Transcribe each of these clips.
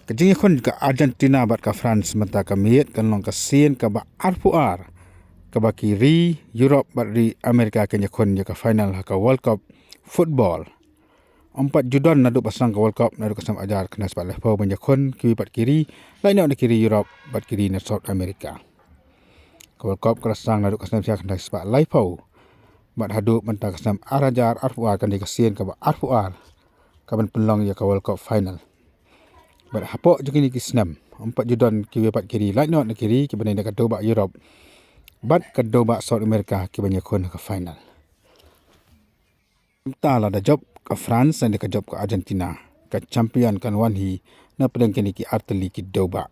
Kajing kon ka Argentina bat ka France mata ka miet kan long ka sin ka ba RPR ka ba kiri Europe bat ri Amerika kenya kon ka final ka World Cup football. 4 Judan nadu pasang ka World Cup nadu kasam ajar kena sepat lepo banja kon kiwi bat kiri lain nak kiri Europe bat kiri na South America. Ka World Cup kerasang nadu kasam sia kena sepat lepo bat hadu menta kasam arajar RPR kan di kasien ka ba RPR ka ban pelong ya ka World Cup final. Bat hapok je kini kisnam 4 Judan kiwi bat kiri lain nak kiri ki banai ka do ba Europe bat ka do ba South America ki banya kon ka final. Tala da job ka France dan ka job ka Argentina ka champion kan wan hi na pedang kini ki arteli ki do ba.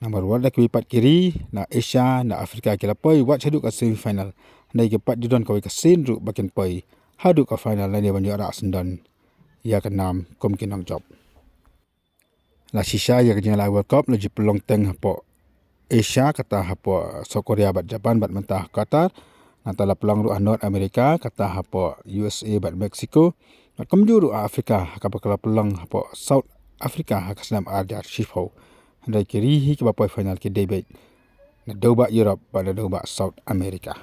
Nomor 1 da kiwi pat kiri na Asia na Afrika ki lapoi wat hadu ka semi final. Nai ki 4 Judan ka ka sin ru bakin poi hadu ka final lain banya ra sendan ya ka nam kom kinong job. La sisa ya kajing la World Cup lagi pelong teng hapo Asia kata hapo South Korea bat Japan bat mentah Qatar nanti la pelong ru North America kata hapo USA bat Mexico bat kemjuru Afrika kala pelong hapo South Africa hakasnam arjar shifo handai kiri hi ki bapai final ki debate na doba Europe bat doba South America.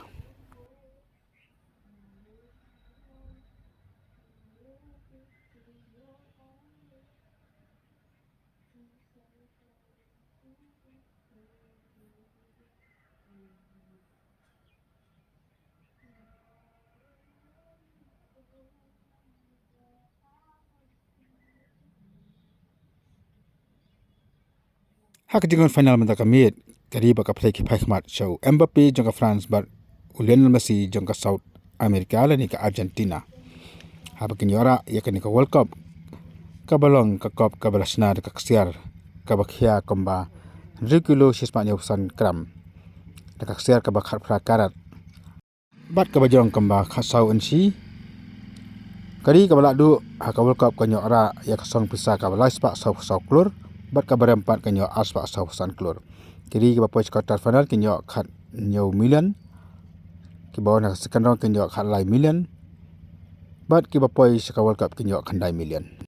Hak jingon final menta kamit kari ba ka play ki phaikhmat show Mbappe jong ka France bat Lionel Messi jong ka South America la ni ka Argentina. Habakin yora ya ka ni ka World Cup ka balong ka kop ka balasna ka ksiar ka bakhia komba 1 kilo 6 gram ka ksiar ka bakhat pra karat bat ka bajong komba khasau ensi kari ka balak du ha ka World Cup ka nyora ya ka song pisa ka balai spa sau klur bat ka berempat ka nyo aspa sau klur kiri ka bapoy quarter final ka nyo khat nyo million ki bawa na second round ka nyo khat lai million bat ki bapoy sa World Cup ka nyo khandai million.